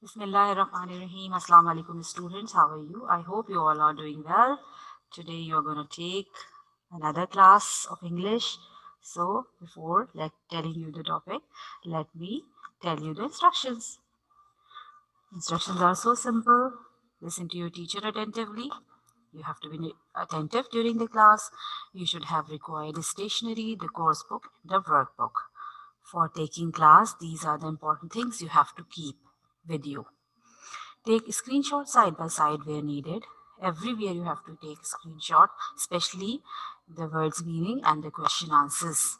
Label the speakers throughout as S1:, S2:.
S1: Bismillahirrahmanirrahim. Assalamu alaikum students. How are you? I hope you all are doing well. Today you are going to take another class of English. So before telling you the topic, let me tell you the instructions. Instructions are so simple. Listen to your teacher attentively. You have to be attentive during the class. You should have required stationery, the course book, the workbook. For taking class, these are the important things you have to keep with you. Take screenshots side by side where needed. Everywhere you have to take screenshot, especially the words meaning and the question answers.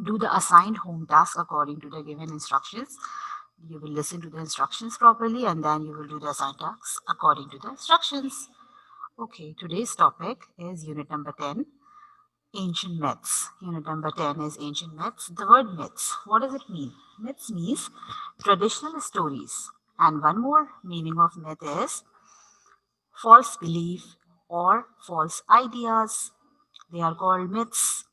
S1: Do the assigned home task according to the given instructions. You will listen to the instructions properly and then you will do the assigned tasks according to the instructions. Okay, today's topic is unit number 10, ancient myths. Unit number 10 is ancient myths. The word myths, what does it mean? Myths means traditional stories. And one more meaning of myth is false belief or false ideas. They are called myths.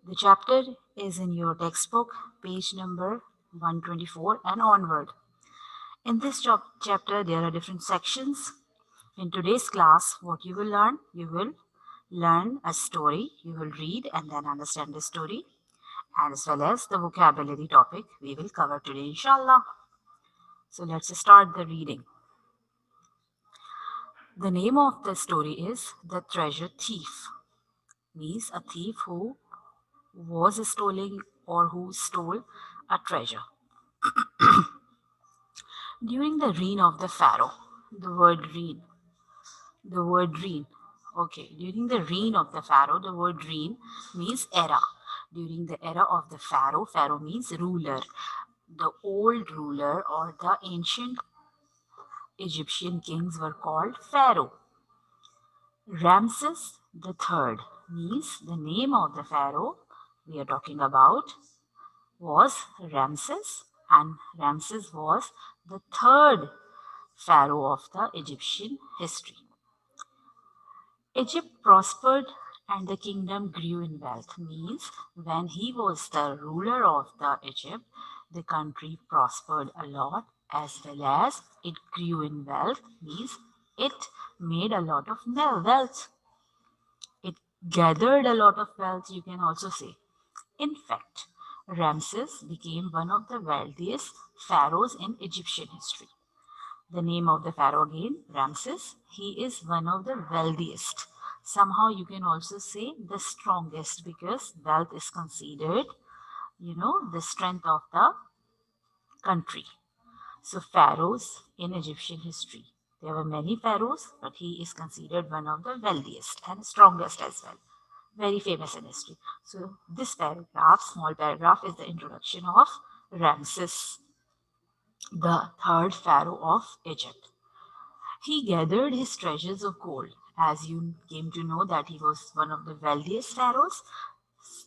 S1: The chapter is in your textbook, page number 124 and onward. In this chapter, there are different sections. In today's class, what you will learn a story. You will read and then understand the story, and as well as the vocabulary topic we will cover today, inshallah. So let's start the reading. The name of the story is The Treasure Thief. Means a thief who was stealing or who stole a treasure. During the reign of the Pharaoh, the word reign. Okay, during the reign of the Pharaoh, the word reign means era. During the era of the Pharaoh, Pharaoh means ruler. The old ruler or the ancient Egyptian kings were called Pharaoh. Ramses the Third means the name of the Pharaoh we are talking about was Ramses, and Ramses was the third pharaoh of the Egyptian history. Egypt prospered and the kingdom grew in wealth. Means when he was the ruler of the Egypt, the country prospered a lot as well as it grew in wealth. Means it made a lot of wealth. It gathered a lot of wealth, you can also say. In fact, Ramses became one of the wealthiest pharaohs in Egyptian history. The name of the pharaoh again, Ramses. He is one of the wealthiest. Somehow you can also say the strongest, because wealth is considered, the strength of the country. So pharaohs in Egyptian history. There were many pharaohs, but he is considered one of the wealthiest and strongest as well. Very famous in history. So this paragraph, small paragraph, is the introduction of Ramses, the third pharaoh of Egypt. He gathered his treasures of gold, as you came to know that he was one of the wealthiest pharaohs,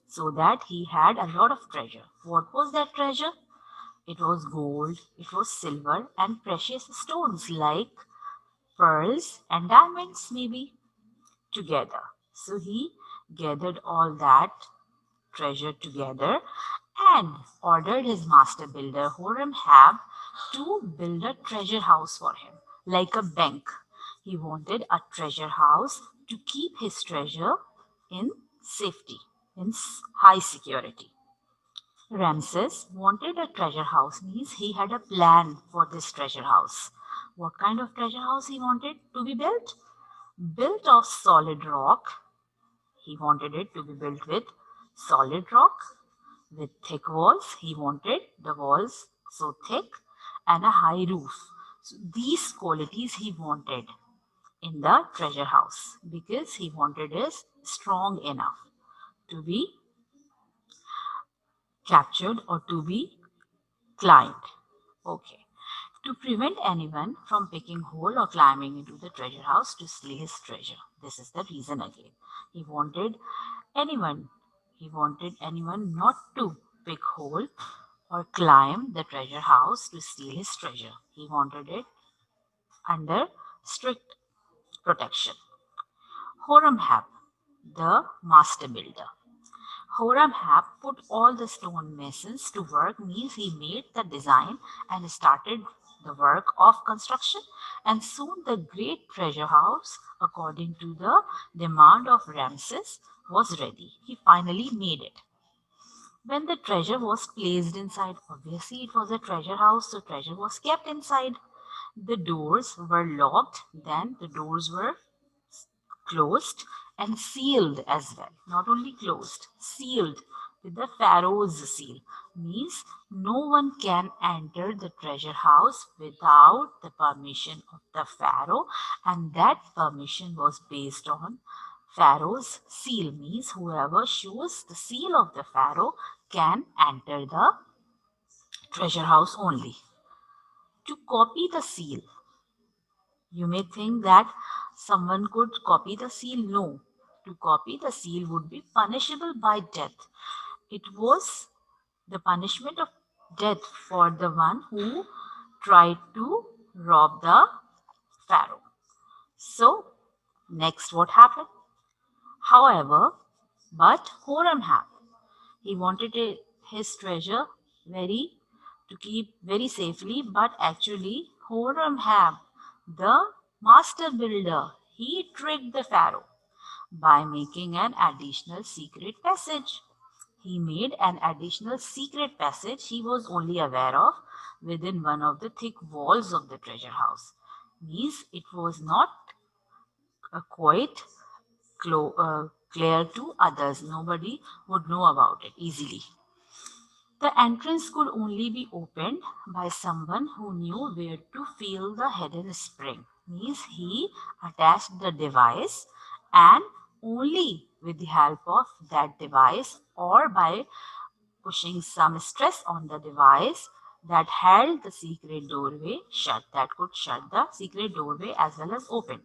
S1: so that he had a lot of treasure. What was that treasure? It was gold, it was silver, and precious stones like pearls and diamonds, maybe, together. So he gathered all that treasure together and ordered his master builder Horemheb to build a treasure house for him, like a bank. He wanted a treasure house to keep his treasure in safety, in high security. Ramses wanted a treasure house, means he had a plan for this treasure house. What kind of treasure house he wanted to be built? Built of solid rock. He wanted it to be built with solid rock, with thick walls. He wanted the walls so thick and a high roof. So these qualities he wanted in the treasure house, because he wanted it strong enough to be captured or to be climbed. Okay. To prevent anyone from picking hole or climbing into the treasure house to steal his treasure. This is the reason again. He wanted anyone, he wanted anyone not to pick hole or climb the treasure house to steal his treasure. He wanted it under strict protection. Horemheb, the master builder. Horemheb put all the stone masons to work, means he made the design and started the work of construction, and soon the great treasure house, according to the demand of Ramses, was ready. He finally made it. When the treasure was placed inside, obviously it was a treasure house, so treasure was kept inside. The doors were locked, then the doors were closed and sealed as well. Not only closed, sealed with the Pharaoh's seal. Means no one can enter the treasure house without the permission of the Pharaoh, and that permission was based on Pharaoh's seal. Means whoever shows the seal of the Pharaoh can enter the treasure house only. To copy the seal, you may think that someone could copy the seal. No. To copy the seal would be punishable by death. It was the punishment of death for the one who tried to rob the Pharaoh. So, next what happened? However, but Horemheb, he wanted his treasure very to keep very safely, but actually Horemheb, the master builder, he tricked the Pharaoh by making an additional secret passage. He made an additional secret passage he was only aware of within one of the thick walls of the treasure house. Means it was not quite clear to others. Nobody would know about it easily. The entrance could only be opened by someone who knew where to feel the hidden spring. Means he attached the device, and only with the help of that device or by pushing some stress on the device that held the secret doorway shut, that could shut the secret doorway as well as open.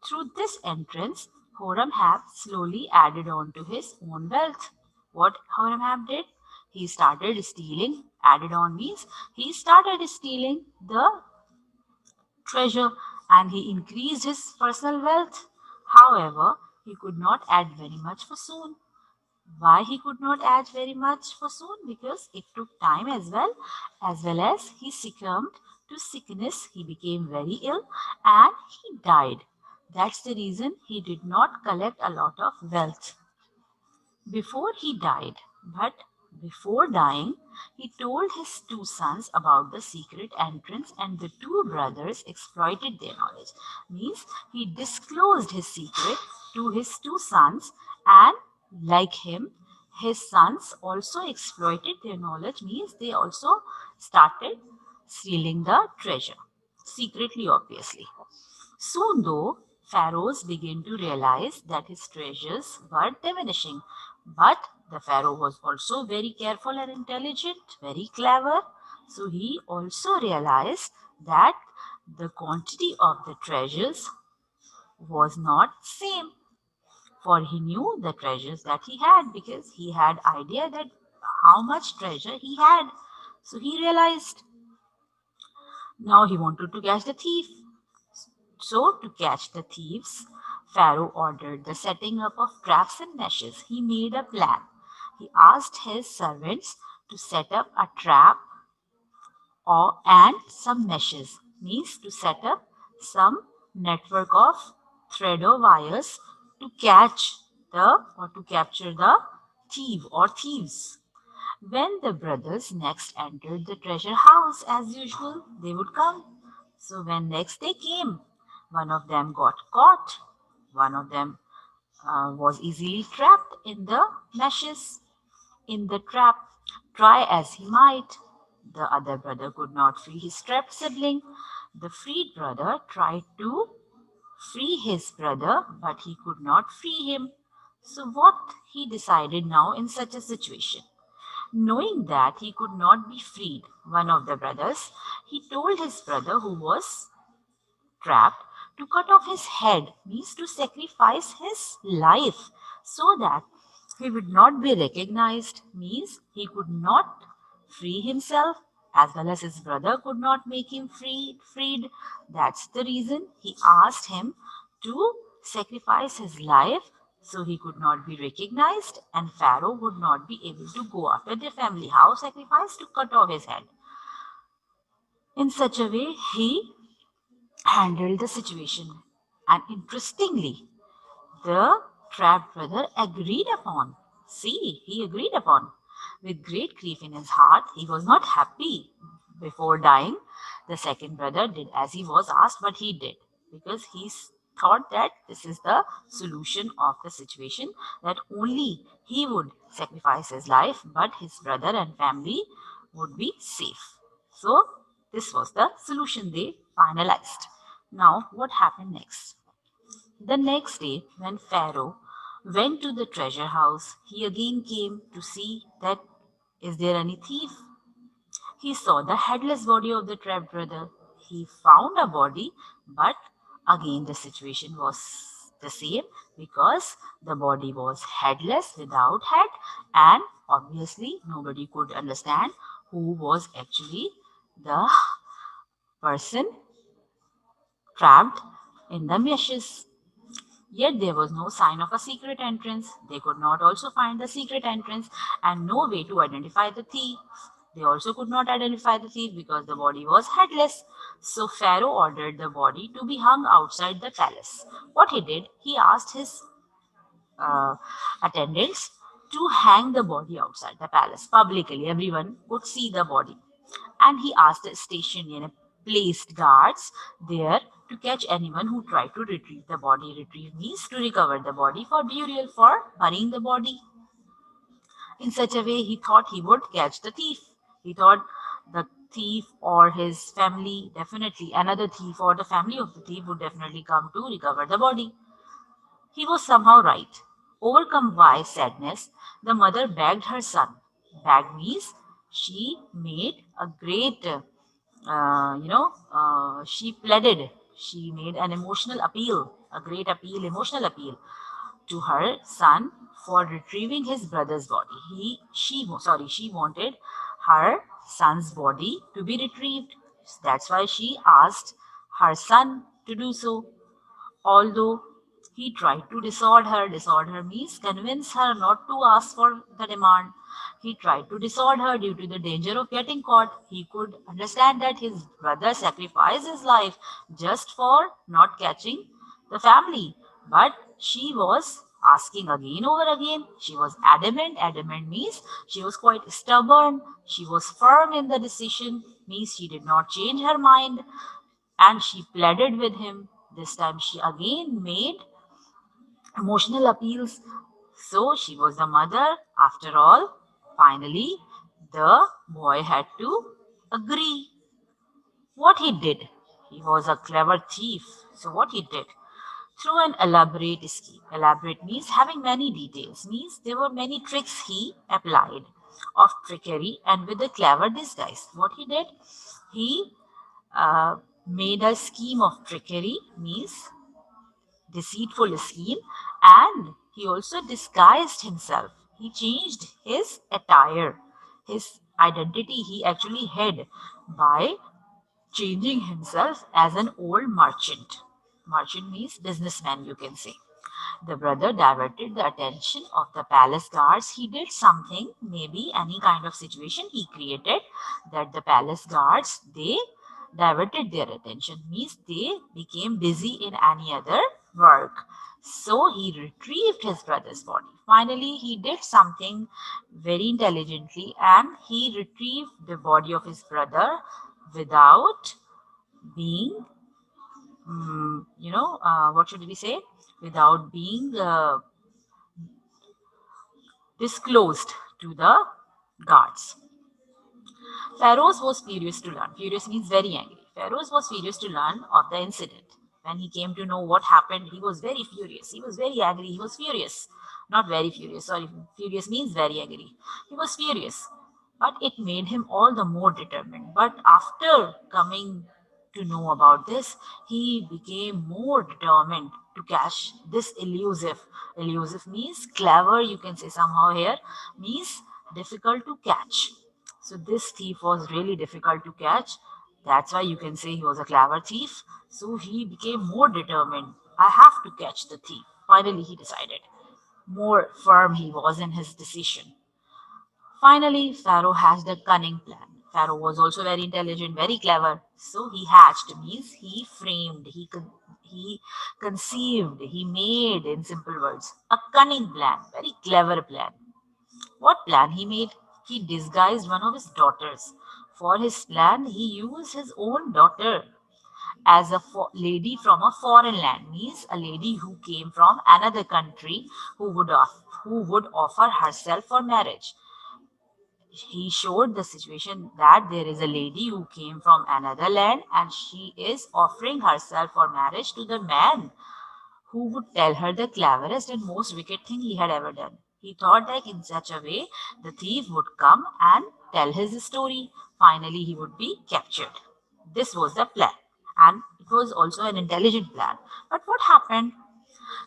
S1: Through this entrance, Horemheb slowly added on to his own wealth. What Horemheb did? He started stealing. Added on means he started stealing the treasure and he increased his personal wealth. However, he could not add very much for soon. Why he could not add very much for soon? Because it took time as well as he succumbed to sickness. He became very ill and he died. That's the reason he did not collect a lot of wealth before he died. But before dying, he told his two sons about the secret entrance, and the two brothers exploited their knowledge. Means he disclosed his secret to his two sons, and like him, his sons also exploited their knowledge. Means they also started stealing the treasure secretly, obviously. Soon, though, pharaohs began to realize that his treasures were diminishing. But the pharaoh was also very careful and intelligent, very clever. So he also realized that the quantity of the treasures was not same. For he knew the treasures that he had because he had idea that how much treasure he had. So he realized now he wanted to catch the thief. So, to catch the thieves, Pharaoh ordered the setting up of traps and meshes. He made a plan. He asked his servants to set up a trap and some meshes, means to set up some network of thread or wires to catch the or to capture the thief or thieves. When the brothers next entered the treasure house, as usual, they would come. So when next they came, one of them got caught, one of them was easily trapped in the meshes, in the trap. Try as he might, the other brother could not free his trapped sibling. The freed brother tried to free his brother, but he could not free him. So, what he decided now in such a situation? Knowing that he could not be freed, one of the brothers, he told his brother who was trapped to cut off his head, means to sacrifice his life so that he would not be recognized, means he could not free himself as well as his brother could not make him freed. That's the reason he asked him to sacrifice his life so he could not be recognized and Pharaoh would not be able to go after the family. How sacrifice? To cut off his head. In such a way, he handled the situation. And interestingly, the trapped brother agreed upon. See, he agreed upon. With great grief in his heart, he was not happy. Before dying, the second brother did as he was asked, but he did because thought that this is the solution of the situation, that only he would sacrifice his life, but his brother and family would be safe. So, this was the solution they finalized. Now, what happened next? The next day, when Pharaoh went to the treasure house, he again came to see that is there any thief. He saw the headless body of the trapped brother. He found a body, but again the situation was the same because the body was headless without head, and obviously nobody could understand who was actually the person trapped in the meshes. Yet there was no sign of a secret entrance. They could not also find the secret entrance and no way to identify the thief. They also could not identify the thief because the body was headless. So Pharaoh ordered the body to be hung outside the palace. What he did, he asked his uh, attendants to hang the body outside the palace publicly. Everyone could see the body. And he asked the station placed guards there to catch anyone who tried to retrieve the body. Retrieve means to recover the body for burial, for burying the body. In such a way, he thought he would catch the thief. He thought the thief or his family, definitely another thief or the family of the thief would definitely come to recover the body. He was somehow right. Overcome by sadness, the mother begged her son. Begged means she made a great, she pleaded. She made an emotional appeal, a great appeal, emotional appeal to her son for retrieving his brother's body. She wanted her son's body to be retrieved. That's why she asked her son to do so. Although he tried to dissuade her means convince her not to ask for the demand. He tried to dissuade her due to the danger of getting caught. He could understand that his brother sacrificed his life just for not catching the family. But she was asking again over again. She was adamant. Adamant means she was quite stubborn. She was firm in the decision, means she did not change her mind, and she pleaded with him. This time she again made emotional appeals. So she was the mother. After all, finally, the boy had to agree. What he did, he was a clever thief. So what he did, through an elaborate scheme. Elaborate means having many details, means there were many tricks he applied of trickery and with a clever disguise. What he did, he made a scheme of trickery, means deceitful scheme, and he also disguised himself. He changed his attire, his identity. He actually hid by changing himself as an old merchant. Merchant means businessman, you can say. The brother diverted the attention of the palace guards. He did something, maybe any kind of situation he created, that the palace guards, they diverted their attention, means they became busy in any other work. So he retrieved his brother's body. Finally, he did something very intelligently and he retrieved the body of his brother without being, what should we say? Without being disclosed to the guards. Pharaoh was furious to learn. Furious means very angry. Pharaoh was furious to learn of the incident. When he came to know what happened, he was very furious. He was very angry. He was furious. Not very furious. Sorry, furious means very angry. He was furious. But it made him all the more determined. But after coming to know about this, he became more determined to catch this elusive. Elusive means clever, you can say somehow here, means difficult to catch. So this thief was really difficult to catch. That's why you can say he was a clever thief. So he became more determined. I have to catch the thief. Finally, he decided. More firm he was in his decision. Finally, Pharaoh hatched a cunning plan. Pharaoh was also very intelligent, very clever. So he hatched, means he framed, he conceived, he made, in simple words, a cunning plan, very clever plan. What plan he made? He disguised one of his daughters. For his plan, he used his own daughter as a lady from a foreign land, means a lady who came from another country who would offer herself for marriage. He showed the situation that there is a lady who came from another land and she is offering herself for marriage to the man who would tell her the cleverest and most wicked thing he had ever done. He thought that in such a way the thief would come and tell his story. Finally, he would be captured. This was the plan, and it was also an intelligent plan. But what happened?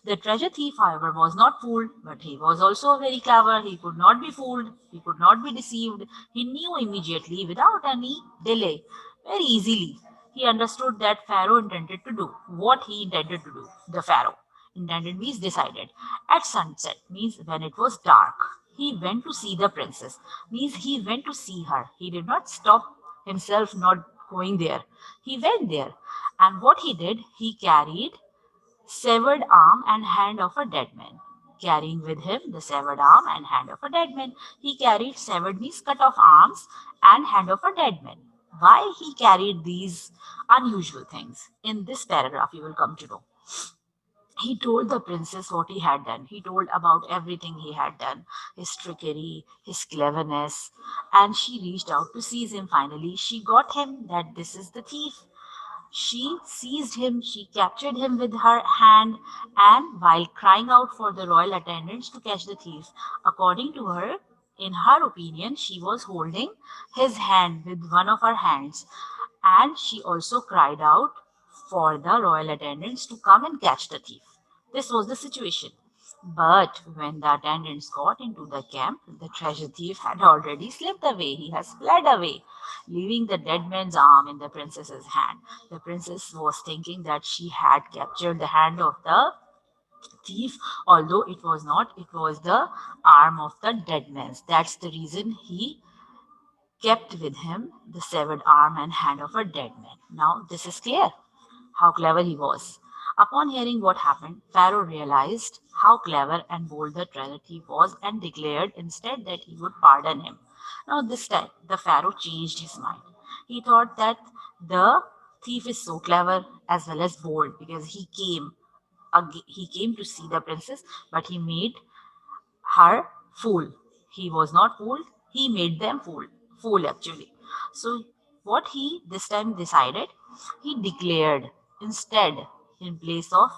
S1: The treasure thief, however, was not fooled, but he was also very clever. He could not be fooled, he could not be deceived. He knew immediately, without any delay, very easily. He understood that Pharaoh intended to do what he intended to do. The Pharaoh intended means decided. At sunset means when it was dark. He went to see the princess, means he went to see her. He did not stop himself not going there. He went there. And what he did, he carried severed arm and hand of a dead man. Carrying with him the severed arm and hand of a dead man, he carried severed means cut off arms and hand of a dead man. Why he carried these unusual things? In this paragraph, you will come to know. He told the princess what he had done. He told about everything he had done, his trickery, his cleverness, and she reached out to seize him. Finally, she got him that this is the thief. She seized him, she captured him with her hand, and while crying out for the royal attendants to catch the thief, according to her, in her opinion, she was holding his hand with one of her hands, and she also cried out for the royal attendants to come and catch the thief. This was the situation. But when the attendants got into the camp, the treasure thief had already slipped away. He has fled away, leaving the dead man's arm in the princess's hand. The princess was thinking that she had captured the hand of the thief, although it was not, it was the arm of the dead man's. That's the reason he kept with him the severed arm and hand of a dead man. Now, this is clear how clever he was. Upon hearing what happened, Pharaoh realized how clever and bold the treasure thief was and declared instead that he would pardon him. Now, this time, the Pharaoh changed his mind. He thought that the thief is so clever as well as bold because he came to see the princess, but he made her fool. He was not fooled, he made them fool actually. So what he this time decided, he declared instead, in place of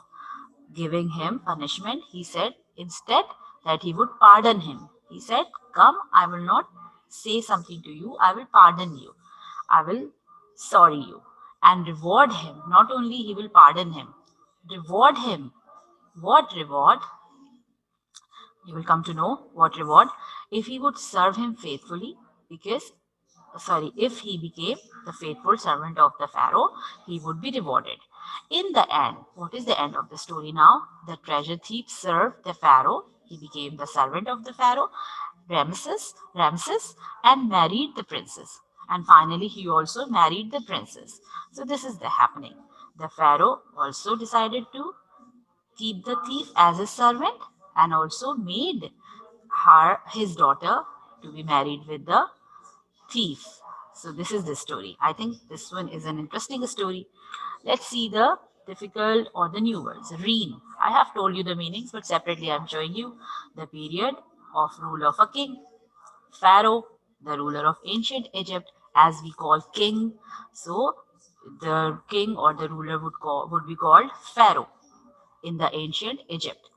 S1: giving him punishment, he said instead that he would pardon him. He said, come, I will not say something to you, I will pardon you. I will sorry you and reward him. Not only he will pardon him, reward him. What reward? You will come to know what reward. If he would serve him faithfully, if he became the faithful servant of the Pharaoh, he would be rewarded. In the end, what is the end of the story now? The treasure thief served the Pharaoh. He became the servant of the Pharaoh, Ramses, and married the princess. And finally, he also married the princess. So this is the happening. The Pharaoh also decided to keep the thief as a servant and also made his daughter to be married with the thief. So this is the story. I think this one is an interesting story. Let's see the difficult or the new words. Reign. I have told you the meanings, but separately I'm showing you the period of rule of a king. Pharaoh, the ruler of ancient Egypt, as we call king. So the king or the ruler would be called Pharaoh in the ancient Egypt.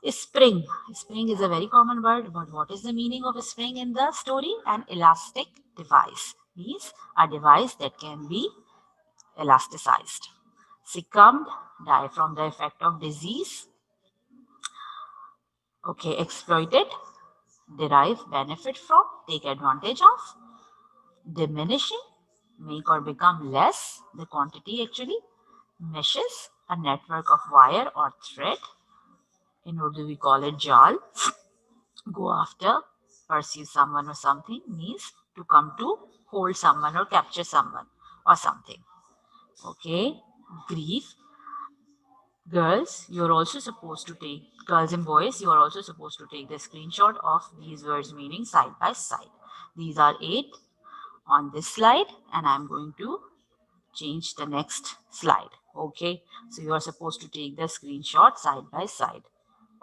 S1: Spring. Spring is a very common word, but what is the meaning of spring in the story? An elastic device. Means a device that can be elasticized. Succumbed, die from the effect of disease. Okay, exploited, derive benefit from, take advantage of. Diminishing, make or become less, the quantity actually. Meshes, a network of wire or thread. In Urdu we call it jal. Go after, pursue someone or something means to come to hold someone or capture someone or something. Okay, grief. Girls, you're also supposed to take, girls and boys, you are also supposed to take the screenshot of these words meaning side by side. These are 8 on this slide, and I'm going to change the next slide. Okay, so you are supposed to take the screenshot side by side.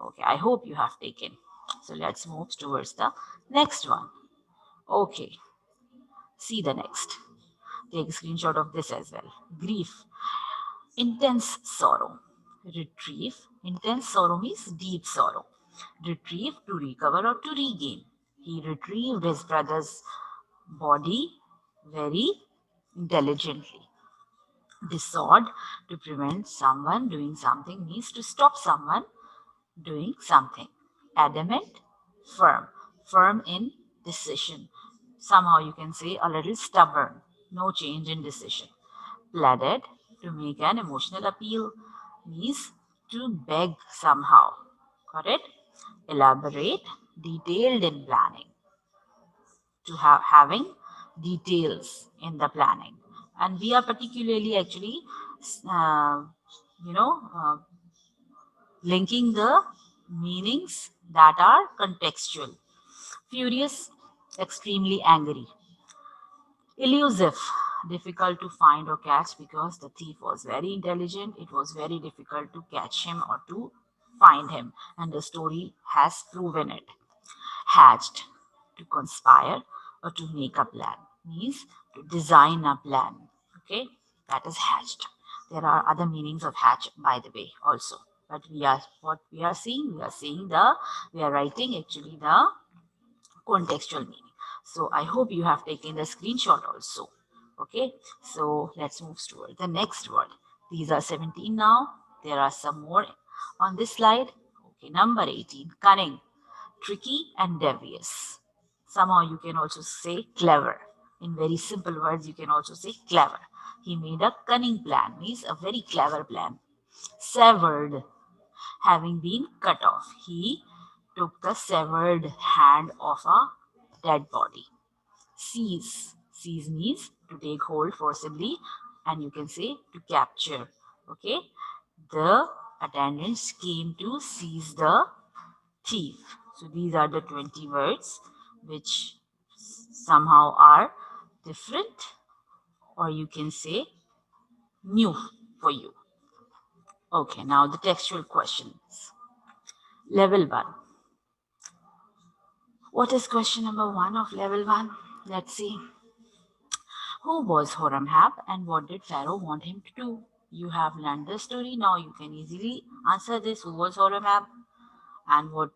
S1: Okay, I hope you have taken. So let's move towards the next one. Okay, see the next. Take a screenshot of this as well. Grief, intense sorrow. Retrieve, intense sorrow means deep sorrow. Retrieve, to recover or to regain. He retrieved his brother's body very intelligently. Dissuade, to prevent someone doing something means to stop someone doing something. Adamant, firm, firm in decision. Somehow you can say a little stubborn, no change in decision. Pleaded, to make an emotional appeal, means to beg somehow. Got it? Elaborate, detailed in planning, to have having details in the planning. And we are particularly actually, uh, you know, linking the meanings that are contextual. Furious, extremely angry. Elusive, difficult to find or catch because the thief was very intelligent. It was very difficult to catch him or to find him, and the story has proven it. Hatched, to conspire or to make a plan, means to design a plan. Okay, that is hatched. There are other meanings of hatch, by the way, also. But we are seeing, we are writing actually the contextual meaning. So I hope you have taken the screenshot also. Okay, so let's move toward the next word. These are 17 now. There are some more on this slide. Okay, number 18, cunning, tricky and devious. Somehow you can also say clever. In very simple words, you can also say clever. He made a cunning plan, means a very clever plan. Severed, having been cut off. He took the severed hand of a dead body. Seize. Seize means to take hold forcibly, and you can say to capture. Okay. The attendants came to seize the thief. So these are the 20 words which somehow are different, or you can say new for you. Okay, now the textual questions. Level 1. What is question number 1 of level 1? Let's see. Who was Horemheb and what did Pharaoh want him to do? You have learned the story. Now you can easily answer this. Who was Horemheb and what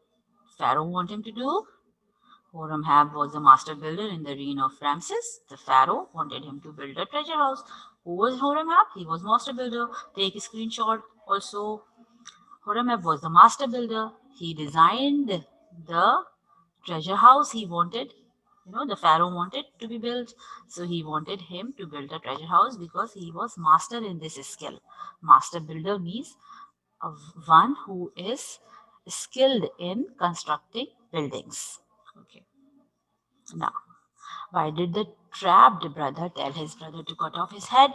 S1: Pharaoh wanted him to do? Horemheb was a master builder in the reign of Ramses. The Pharaoh wanted him to build a treasure house. Who was Horemheb? He was master builder. Take a screenshot also. Horemheb was the master builder. He designed the treasure house he wanted. The Pharaoh wanted to be built. So he wanted him to build a treasure house because he was master in this skill. Master builder means one who is skilled in constructing buildings. Okay. Now, why did the trapped brother tell his brother to cut off his head?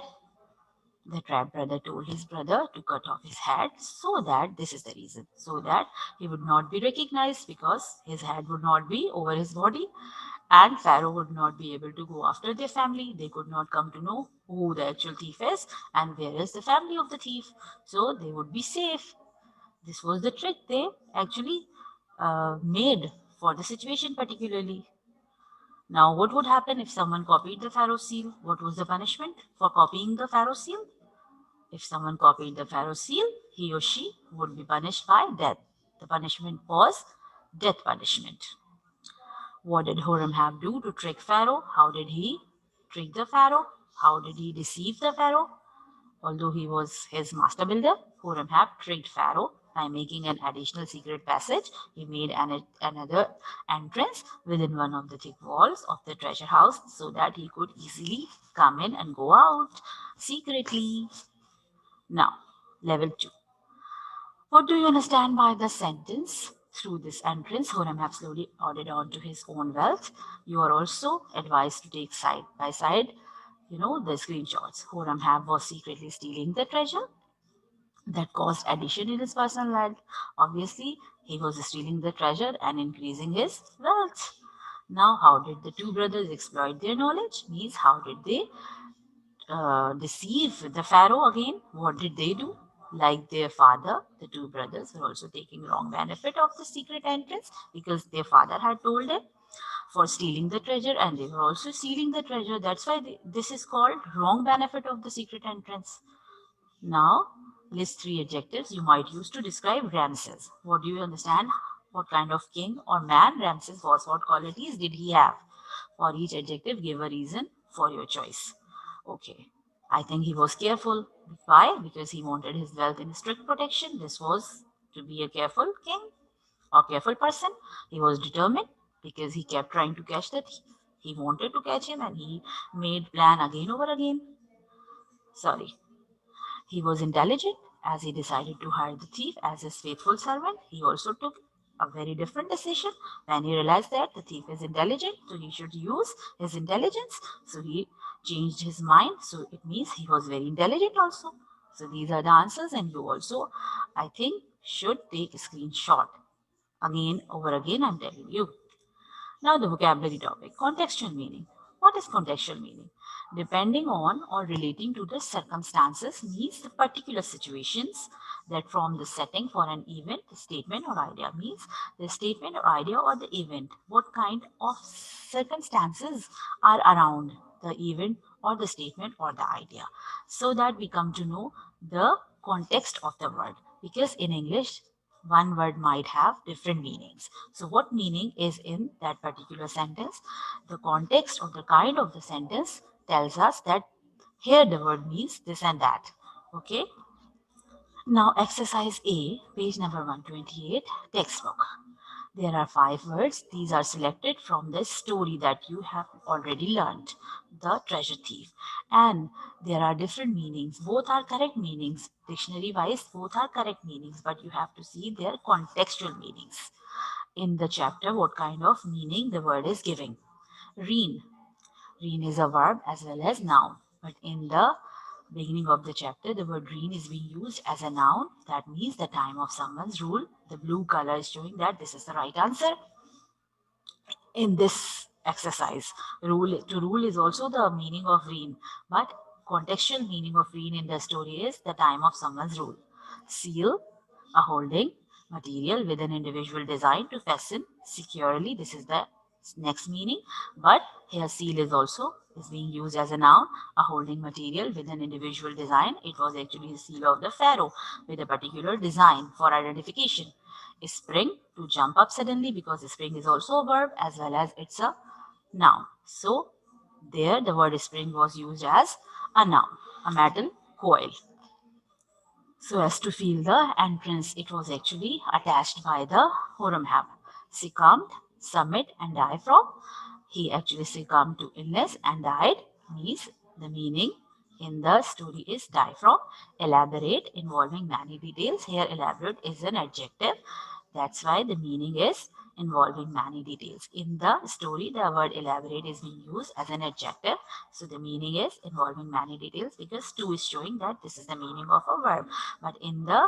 S1: The trapped brother told his brother to cut off his head so that, this is the reason, so that he would not be recognized because his head would not be over his body and Pharaoh would not be able to go after their family. They could not come to know who the actual thief is and where is the family of the thief. So they would be safe. This was the trick they actually made for the situation particularly. Now, what would happen if someone copied the Pharaoh seal? What was the punishment for copying the Pharaoh seal? If someone copied the Pharaoh seal, he or she would be punished by death. The punishment was death punishment. What did Horemheb do to trick Pharaoh? How did he trick the Pharaoh? How did he deceive the Pharaoh? Although he was his master builder, Horemheb tricked Pharaoh by making an additional secret passage. He made another entrance within one of the thick walls of the treasure house so that he could easily come in and go out secretly. Now, level 2. What do you understand by the sentence? Through this entrance, Horemheb slowly added on to his own wealth. You are also advised to take side by side, the screenshots. Horemheb was secretly stealing the treasure that caused addition in his personal wealth. Obviously, he was stealing the treasure and increasing his wealth. Now, how did the two brothers exploit their knowledge? Means, how did they deceive the Pharaoh again? What did they do? Like their father, the two brothers were also taking wrong benefit of the secret entrance because their father had told them for stealing the treasure, and they were also stealing the treasure. That's why this is called wrong benefit of the secret entrance. Now, list three adjectives you might use to describe Ramses. What do you understand? What kind of king or man Ramses was? What qualities did he have? For each adjective, give a reason for your choice. Okay. I think he was careful. Why? Because he wanted his wealth in strict protection. This was to be a careful king or careful person. He was determined because he kept trying to catch the thief. He wanted to catch him and he made plan again over again. Sorry. He was intelligent as he decided to hire the thief as his faithful servant. He also took a very different decision when he realized that the thief is intelligent, so he should use his intelligence. So he changed his mind. So it means he was very intelligent also. So these are the answers, and you also, I think, should take a screenshot. Again, over again, I'm telling you. Now the vocabulary topic, contextual meaning. What is contextual meaning? Depending on or relating to the circumstances means the particular situations that form the setting for an event, statement or idea. Means the statement or idea or the event. What kind of circumstances are around the event or the statement or the idea. So that we come to know the context of the word. Because in English, one word might have different meanings. So what meaning is in that particular sentence? The context or the kind of the sentence tells us that here the word means this and that. Okay. Now exercise A, page number 128, textbook. There are 5 words. These are selected from the story that you have already learned, The Treasure Thief. And there are different meanings. Both are correct meanings. Dictionary wise, both are correct meanings, but you have to see their contextual meanings. In the chapter, what kind of meaning the word is giving. Reign. Reign is a verb as well as noun. But in the beginning of the chapter, the word reign is being used as a noun. That means the time of someone's rule. The blue color is showing that this is the right answer in this exercise. To rule is also the meaning of reign, but contextual meaning of reign in the story is the time of someone's rule. Seal, a holding material with an individual design to fasten securely. This is the next meaning, but here seal is being used as a noun, a holding material with an individual design. It was actually the seal of the pharaoh with a particular design for identification. Spring, to jump up suddenly, because spring is also a verb as well as it's a noun. So there the word spring was used as a noun, a metal coil. So as to feel the entrance, it was actually attached by the Horemheb. Succumbed, summit and die from. He actually succumbed to illness and died, means the meaning in the story is die from. Elaborate, involving many details. Here elaborate is an adjective. That's why the meaning is involving many details. In the story, the word elaborate is being used as an adjective. So the meaning is involving many details because to is showing that this is the meaning of a verb. But in the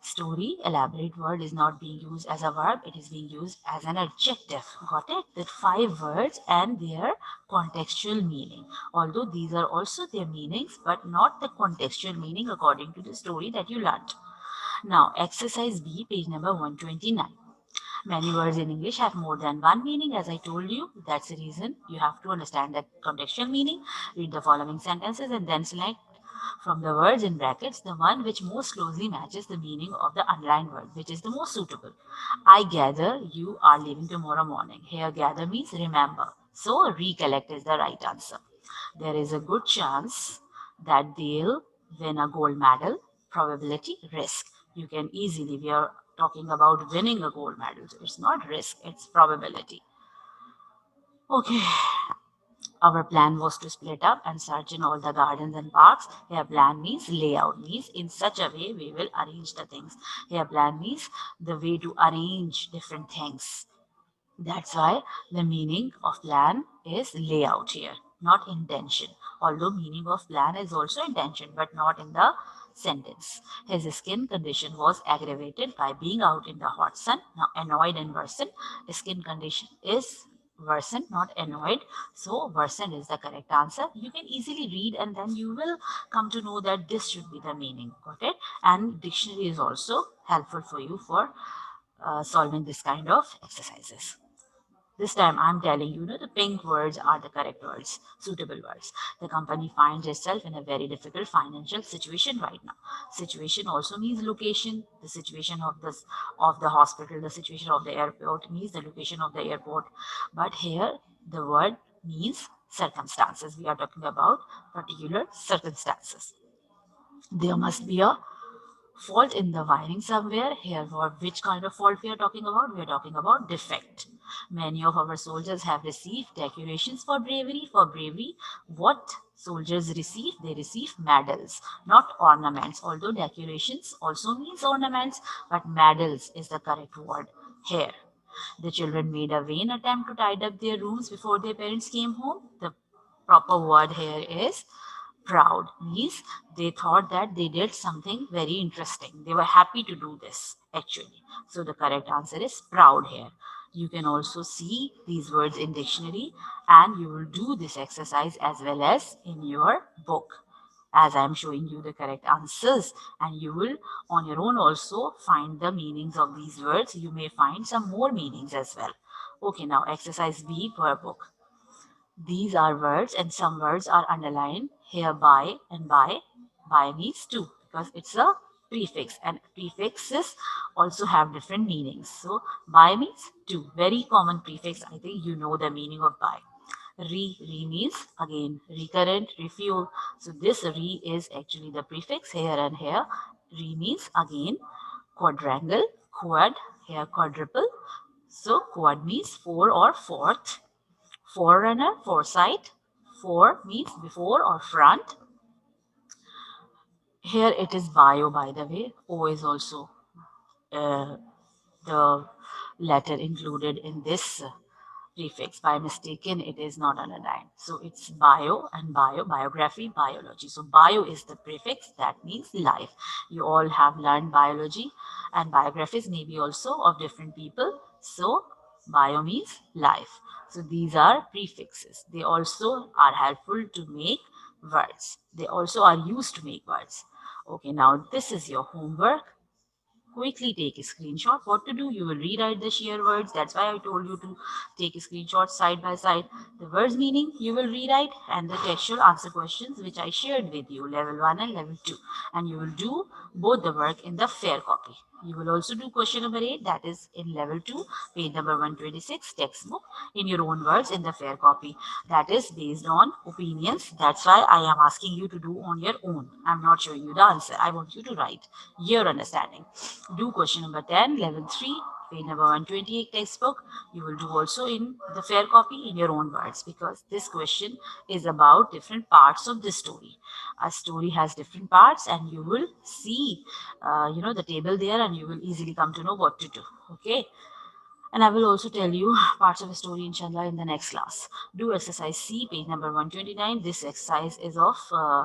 S1: story, elaborate word is not being used as a verb. It is being used as an adjective. Got it? With 5 words and their contextual meaning. Although these are also their meanings, but not the contextual meaning according to the story that you learned. Now, exercise B, page number 129. Many words in English have more than one meaning, as I told you. That's the reason you have to understand that contextual meaning. Read the following sentences and then select from the words in brackets the one which most closely matches the meaning of the underlined word, which is the most suitable. I gather you are leaving tomorrow morning. Here, gather means remember. So, recollect is the right answer. There is a good chance that they'll win a gold medal. Probability, risk. You can easily, we are talking about winning a gold medal. So it's not risk, it's probability. Okay. Our plan was to split up and search in all the gardens and parks. Here plan means layout, means in such a way we will arrange the things. Here plan means the way to arrange different things. That's why the meaning of plan is layout here, not intention. Although meaning of plan is also intention, but not in the sentence. His skin condition was aggravated by being out in the hot sun. Now annoyed and worsened. Skin condition is worsened, not annoyed. So worsened is the correct answer. You can easily read and then you will come to know that this should be the meaning. Got it? And dictionary is also helpful for you for solving this kind of exercises. This time I'm telling you, the pink words are the correct words, suitable words. The company finds itself in a very difficult financial situation right now. Situation also means location. The situation of the hospital, the situation of the airport means the location of the airport. But here the word means circumstances. We are talking about particular circumstances. There must be a fault in the wiring somewhere. Here, for which kind of fault we are talking about? We are talking about defect. Many of our soldiers have received decorations for bravery. For bravery, what soldiers receive? They receive medals, not ornaments. Although decorations also means ornaments, but medals is the correct word here. The children made a vain attempt to tidy up their rooms before their parents came home. The proper word here is proud, means they thought that they did something very interesting. They were happy to do this actually. So the correct answer is proud here. You can also see these words in dictionary and you will do this exercise as well as in your book, as I am showing you the correct answers, and you will on your own also find the meanings of these words. You may find some more meanings as well. Okay, now exercise B per book. These are words and some words are underlined here by and by. By means to, because it's a prefix and prefixes also have different meanings. So by means to, very common prefix. I think you know the meaning of by. Re means again recurrent, refuel. So this re is actually the prefix here and here. Re means again quadrangle, quad, here quadruple. So quad means four or fourth. Forerunner, foresight. For means before or front. Here it is bio, by the way. O is also the letter included in this prefix. By mistaken, it is not underlined. So it's bio and biography, biology. So bio is the prefix, that means life. You all have learned biology and biographies maybe also of different people. So bio means life. So these are prefixes. They also are helpful to make words. They also are used to make words. Okay, now this is your homework. Quickly take a screenshot. What to do? You will rewrite the sheer words. That's why I told you to take a screenshot side by side. The words meaning you will rewrite, and the textual answer questions which I shared with you, level 1 and level 2. And you will do both the work in the fair copy. You will also do question number 8, that is in level 2, page number 126, textbook, in your own words in the fair copy. That is based on opinions. That's why I am asking you to do on your own. I'm not showing you the answer. I want you to write your understanding. Do question number 10, level 3, page number 128 textbook. You will do also in the fair copy in your own words, because this question is about different parts of the story. A story has different parts and you will see the table there and you will easily come to know what to do. Okay. And I will also tell you parts of a story inshallah in the next class. Do exercise C, page number 129. This exercise is of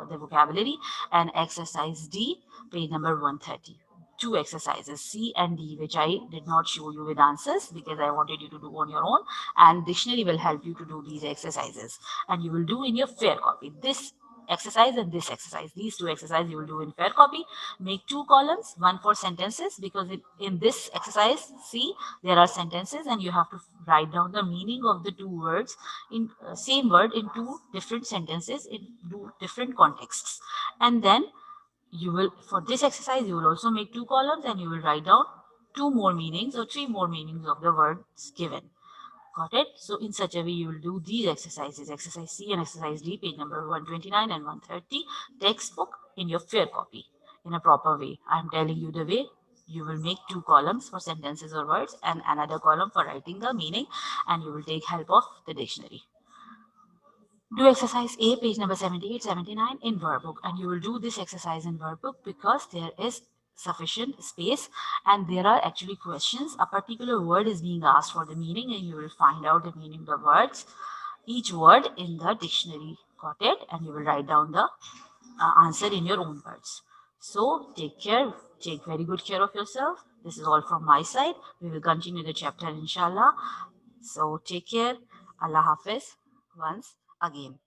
S1: the vocabulary, and exercise D, page number 130. Two exercises, C and D, which I did not show you with answers because I wanted you to do on your own, and dictionary will help you to do these exercises, and you will do in your fair copy. This exercise and this exercise, these two exercises you will do in fair copy. Make 2 columns, one for sentences, because in this exercise, see, there are sentences and you have to write down the meaning of the two words in same word in two different sentences in two different contexts. And then you will, for this exercise, you will also make 2 columns and you will write down 2 more meanings or 3 more meanings of the words given. Got it? So in such a way, you will do these exercises, exercise C and exercise D, page number 129 and 130, textbook in your fair copy in a proper way. I am telling you the way. You will make 2 columns for sentences or words and another column for writing the meaning, and you will take help of the dictionary. Do exercise A, page number 78, 79 in workbook, and you will do this exercise in workbook because there is sufficient space and there are actually questions. A particular word is being asked for the meaning and you will find out the meaning of the words, each word in the dictionary. Got it? And you will write down the answer in your own words. So take care, take very good care of yourself. This is all from my side. We will continue the chapter inshallah. So take care. Allah Hafiz once again.